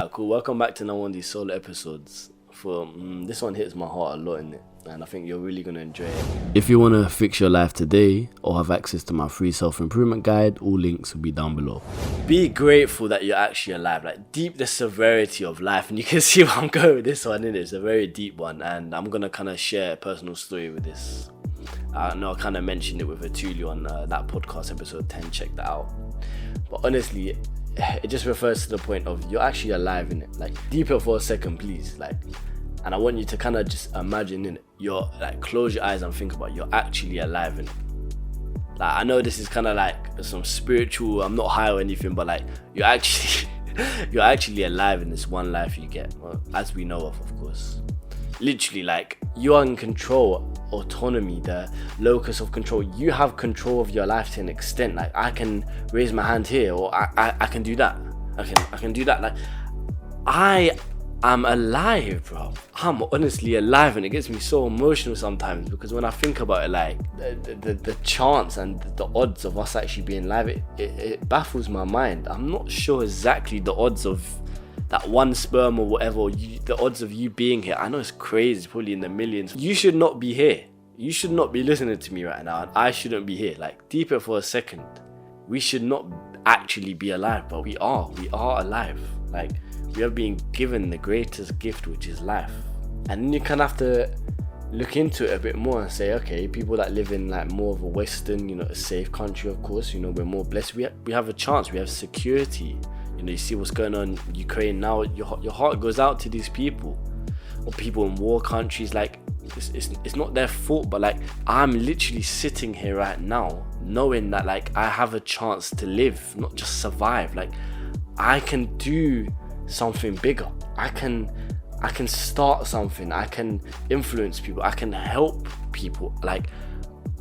Alright, cool. Welcome back to another one of these solo episodes. This one hits my heart a lot, innit? And I think you're really gonna enjoy it. If you wanna fix your life today or have access to my free self-improvement guide, all links will be down below. Be grateful that you're actually alive. Like, deep the severity of life, and you can see where I'm going with this one, innit? It's a very deep one, and I'm gonna kind of share a personal story with this. I know I kind of mentioned it with Atuli on that podcast episode 10. Check that out. But honestly, it just refers to the point of you're actually alive, innit? Like, deep it for a second, please. Like, and I want you to kind of just imagine, innit? You're like, close your eyes and think about you're actually alive, innit? Like, I know this is kind of like some spiritual, I'm not high or anything, but like, you're actually alive in this one life you get, well, as we know of course. Literally, like, you are in control, autonomy, the locus of control. You have control of your life to an extent. Like, I can raise my hand here, or I can do that. I can do that. Like, I am alive, bro. I'm honestly alive, and it gets me so emotional sometimes because when I think about it, like, the chance and the odds of us actually being alive, it baffles my mind. I'm not sure exactly the odds of that one sperm or whatever, the odds of you being here. I know it's crazy, it's probably in the millions. You should not be here. You should not be listening to me right now, and I shouldn't be here. Like, deep it for a second. We should not actually be alive, but we are alive. Like, we are being given the greatest gift, which is life. And then you kind of have to look into it a bit more and say, okay, people that live in like more of a Western, a safe country, of course, we're more blessed. We have a chance, we have security. You see what's going on in Ukraine now. Your heart goes out to these people, or people in war countries. Like, it's not their fault, but like, I'm literally sitting here right now knowing that, like, I have a chance to live, not just survive. Like, I can do something bigger. I can start something. I can influence people. I can help people. Like,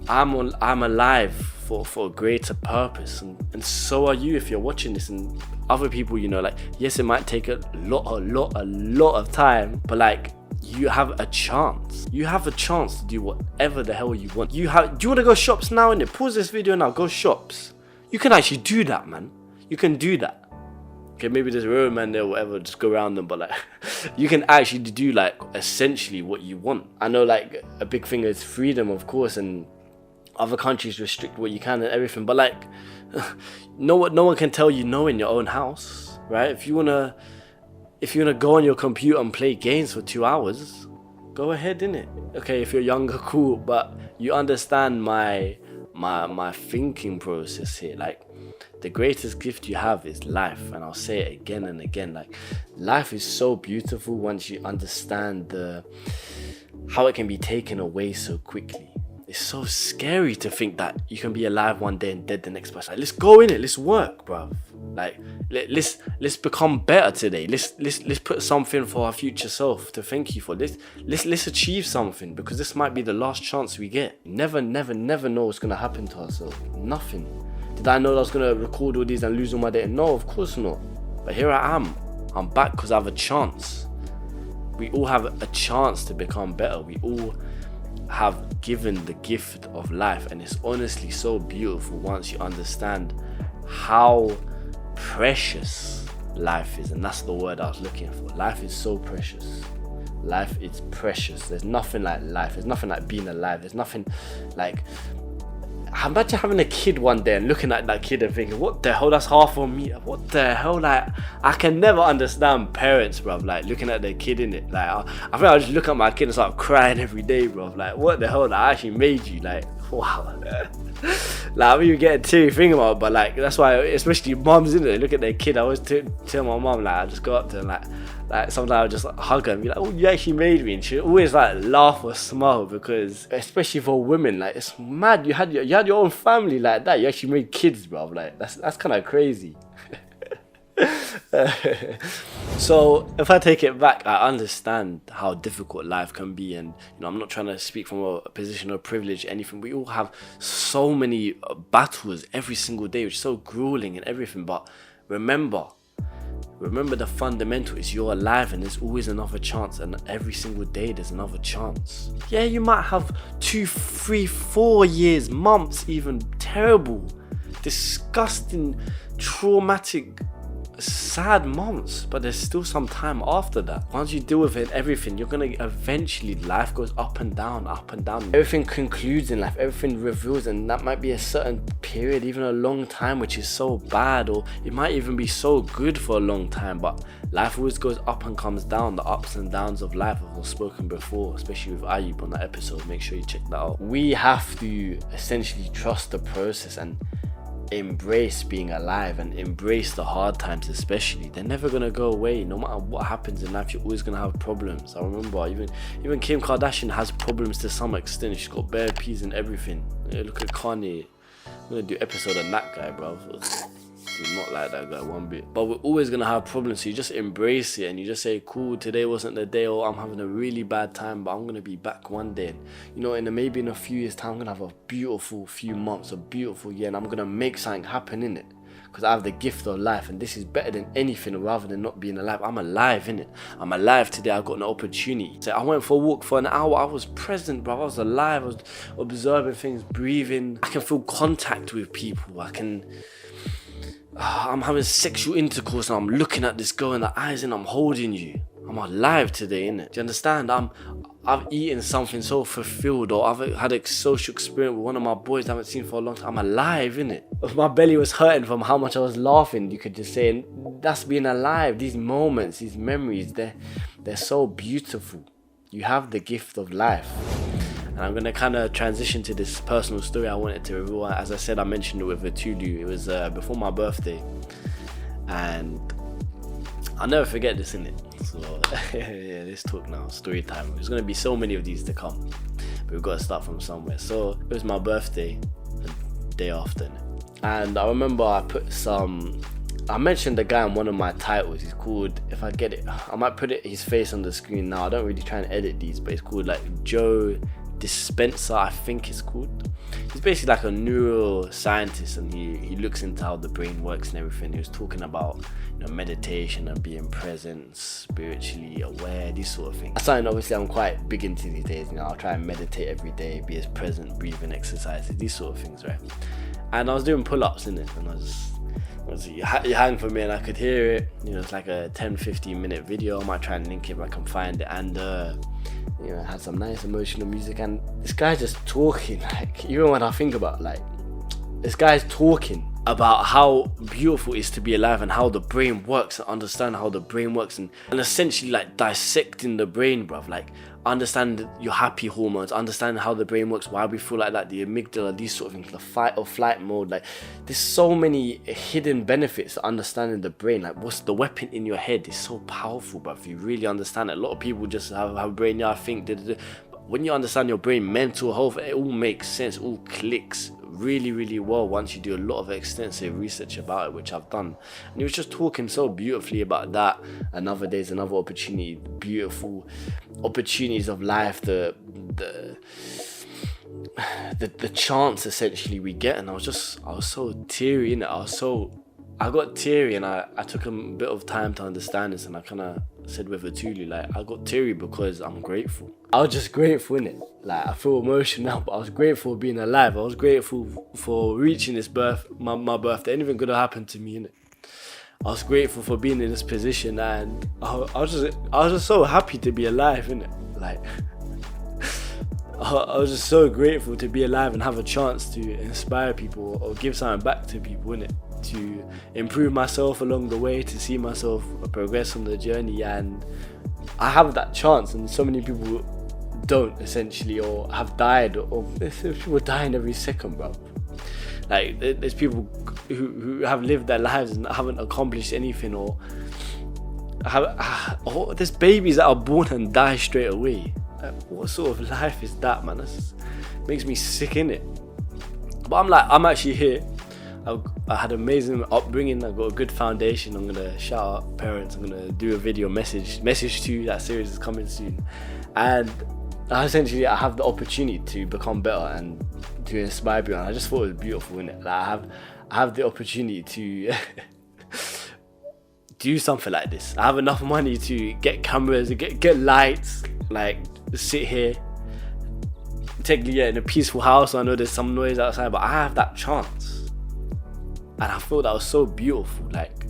I'm alive for a greater purpose, and so are you if you're watching this. And other people, like, yes, it might take a lot of time, but like, you have a chance. You have a chance to do whatever the hell you want. Do you want to go shops now? And pause this video now, go shops. You can actually do that, man. You can do that. Okay, maybe there's a road man there or whatever, just go around them, but like, you can actually do like essentially what you want. I know, like, a big thing is freedom, of course, and other countries restrict what you can and everything, but like, no one can tell you no in your own house, right? If you wanna go on your computer and play games for 2 hours, go ahead, innit? Okay, if you're younger, cool, but you understand my thinking process here. Like, the greatest gift you have is life, and I'll say it again and again. Like, life is so beautiful once you understand how it can be taken away so quickly. It's so scary to think that you can be alive one day and dead the next person. Like, let's go in it. Let's work, bruv. Like, let's become better today. Let's put something for our future self to thank you for. Let's achieve something, because this might be the last chance we get. Never know what's gonna happen to ourselves. Nothing. Did I know that I was gonna record all these and lose all my data? No, of course not. But here I am. I'm back because I have a chance. We all have a chance to become better. We all have given the gift of life, and it's honestly so beautiful once you understand how precious life is. And that's the word I was looking for. Life is so precious. Life is precious. There's nothing like life. There's nothing like being alive. There's nothing like, imagine having a kid one day and looking at that kid and thinking, what the hell, that's half of me. What the hell? Like, I can never understand parents, bruv, like, looking at their kid, in it. Like, I think I'll just look at my kid and start crying every day, bruv. Like, what the hell? Like, I actually made you. Like, wow. Like, I'm even getting teary thinking about it, but like, that's why, especially mums, innit, they look at their kid. I always tell my mum, like, I just go up to them, like sometimes I'll just hug her and be like, oh, you actually made me. And she always like laugh or smile, because especially for women, like, it's mad. You had your own family like that. You actually made kids, bro. Like, that's kind of crazy. So if I take it back, I understand how difficult life can be, and I'm not trying to speak from a position of privilege or anything. We all have so many battles every single day, which is so grueling and everything. But remember the fundamental is you're alive, and there's always another chance, and every single day there's another chance. Yeah, you might have 2, 3, 4 years, months, even terrible, disgusting, traumatic sad months, but there's still some time after that. Once you deal with it, everything, you're gonna eventually, life goes up and down, up and down. Everything concludes in life, everything reveals, and that might be a certain period, even a long time, which is so bad, or it might even be so good for a long time. But life always goes up and comes down. The ups and downs of life, as I've spoken before, especially with Ayub on that episode. Make sure you check that out. We have to essentially trust the process and embrace being alive, and embrace the hard times. Especially, they're never gonna go away. No matter what happens in life, you're always gonna have problems. I remember even Kim Kardashian has problems to some extent. She's got bare peas and everything. Yeah, look at Kanye. I'm gonna do episode on that guy, bro. Do not like that guy one bit. But we're always gonna have problems, so you just embrace it and you just say, cool, today wasn't the day, or I'm having a really bad time, but I'm gonna be back one day. And, maybe in a few years time, I'm gonna have a beautiful few months, a beautiful year, and I'm gonna make something happen in it, because I have the gift of life, and this is better than anything. Rather than not being alive, I'm alive in it. I'm alive today. I got an opportunity. So I went for a walk for an hour. I was present, bro. I was alive. I was observing things, breathing. I can feel contact with people. I'm having sexual intercourse and I'm looking at this girl in the eyes and I'm holding you. I'm alive today, innit? Do you understand? I've eaten something so fulfilled, or I've had a social experience with one of my boys I haven't seen for a long time. I'm alive, innit? If my belly was hurting from how much I was laughing, you could just say, and that's being alive. These moments, these memories, they're so beautiful. You have the gift of life. And I'm going to kind of transition to this personal story I wanted to reveal. As I said, I mentioned it with Vatulu. It was before my birthday. And I'll never forget this, innit? So, yeah, let's talk now. Story time. There's going to be so many of these to come. But we've got to start from somewhere. So, it was my birthday, the day after, innit? And I remember I mentioned the guy in one of my titles. He's called, if I get it, I might put his face on the screen now. I don't really try and edit these, but it's called like Joe Dispenza, I think it's called. He's basically like a neuroscientist, and he looks into how the brain works and everything. He was talking about meditation and being present, spiritually aware, these sort of things. That's something obviously I'm quite big into these days. I'll try and meditate every day, be as present, breathing exercises, these sort of things, right? And I was doing pull-ups in it, and I was you hang for me, and I could hear it. It's like a 10-15 minute video. I might try and link it if I can find it, and it had some nice emotional music, and this guy's just talking, like, even when I think about, like, this guy's talking about how beautiful it is to be alive and how the brain works, and understand how the brain works, and essentially like dissecting the brain, bruv. Like, understand your happy hormones, understand how the brain works, why we feel like that, the amygdala, these sort of things, the fight or flight mode. Like, there's so many hidden benefits to understanding the brain. Like, what's the weapon in your head is so powerful, bruv. If you really understand it, a lot of people just have a brain, I think, but when you understand your brain, mental health, it all makes sense, it all clicks really, really well once you do a lot of extensive research about it, which I've done. And he was just talking so beautifully about that. Another day's another opportunity, beautiful opportunities of life, the chance essentially we get. And I was so teary in it. I got teary, and I took a bit of time to understand this, and I kind of said with Vatulu, like, I got teary because I'm grateful. I was just grateful, innit? Like, I feel emotional now, but I was grateful for being alive. I was grateful for reaching this my birthday. Anything could have happened to me, innit? I was grateful for being in this position, and I was just so happy to be alive, innit? Like, I was just so grateful to be alive and have a chance to inspire people or give something back to people, innit? To improve myself along the way, to see myself progress on the journey. And I have that chance, and so many people don't, essentially, or have died, or there's people dying every second, bro. Like, there's people who have lived their lives and haven't accomplished anything, or there's babies that are born and die straight away. Like, what sort of life is that, man? That makes me sick, innit? But I'm actually here. I had an amazing upbringing. I got a good foundation. I'm gonna shout out parents. I'm gonna do a video message to you. That series is coming soon, and essentially I have the opportunity to become better and to inspire people. And I just thought it was beautiful, innit? Like, I have the opportunity to do something like this. I have enough money to get cameras, get lights, like, sit here. Technically, in a peaceful house. I know there's some noise outside, but I have that chance. And I thought that was so beautiful. Like,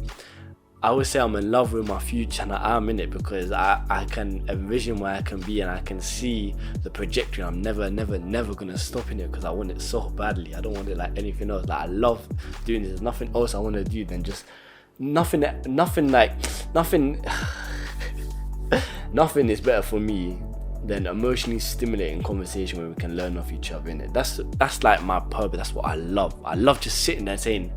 I would say I'm in love with my future, and I am in it, because I can envision where I can be, and I can see the trajectory. I'm never gonna stop in it, because I want it so badly. I don't want it like anything else. Like, I love doing this. There's nothing else I want to do than just nothing is better for me than emotionally stimulating conversation where we can learn off each other, innit? That's like my purpose. That's what I love. I love just sitting there saying,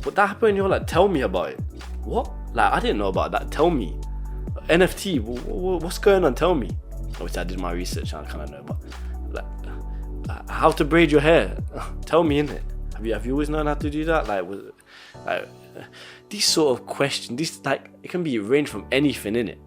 what that happened? You're like, tell me about it. What? Like, I didn't know about that. Tell me. NFT, what's going on? Tell me. Obviously, I did my research and I kind of know, but like, how to braid your hair? Tell me, innit? Have you always known how to do that? Like these sort of questions, it can be ranged from anything, innit?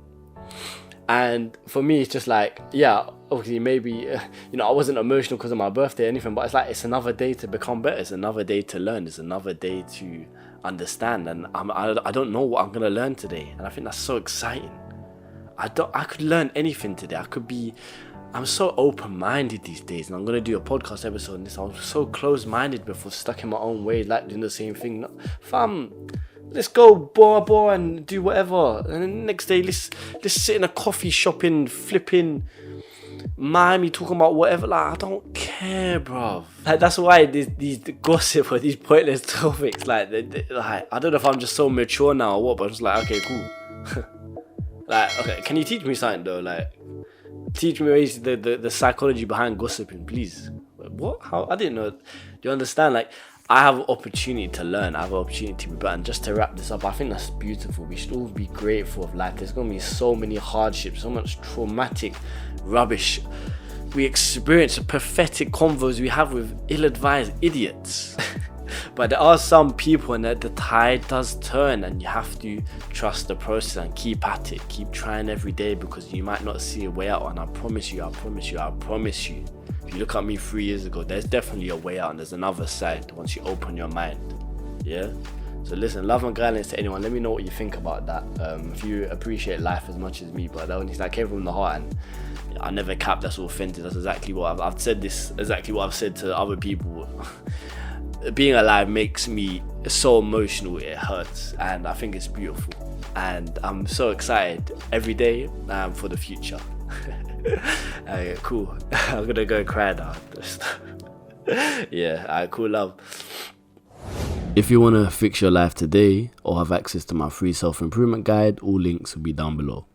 And for me, it's just like, yeah, obviously maybe, I wasn't emotional because of my birthday or anything, but it's like, it's another day to become better. It's another day to learn. It's another day to understand. And I don't know what I'm going to learn today. And I think that's so exciting. I could learn anything today. I'm so open-minded these days. And I'm going to do a podcast episode on this. I was so closed-minded before, stuck in my own way, like doing the same thing. Fam, let's go bar and do whatever. And then the next day, let's sit in a coffee shop in flipping Miami talking about whatever. Like, I don't care, bruv. Like, that's why these gossip or these pointless topics, like, I don't know if I'm just so mature now or what, but I'm just like, okay, cool. Like, okay, can you teach me something though? Like, teach me the psychology behind gossiping, please. What? How? I didn't know. Do you understand? Like, I have an opportunity to learn. I have an opportunity to be better. And just to wrap this up, I think that's beautiful. We should all be grateful of life. There's going to be so many hardships, so much traumatic rubbish we experience, pathetic convos we have with ill-advised idiots. But there are some people, and that the tide does turn, and you have to trust the process and keep at it. Keep trying every day, because you might not see a way out. And I promise you, if you look at me 3 years ago, there's definitely a way out, and there's another side once you open your mind. Yeah? So listen, love and guidance to anyone. Let me know what you think about that. If you appreciate life as much as me, but that came from the heart, and I never cap. That's authentic. That's exactly what I've said. This exactly what I've said to other people. Being alive makes me so emotional. It hurts, and I think it's beautiful. And I'm so excited every day for the future. Okay, cool. I'm gonna go cry now. Yeah, alright, cool, love. If you want to fix your life today or have access to my free self-improvement guide, all links will be down below.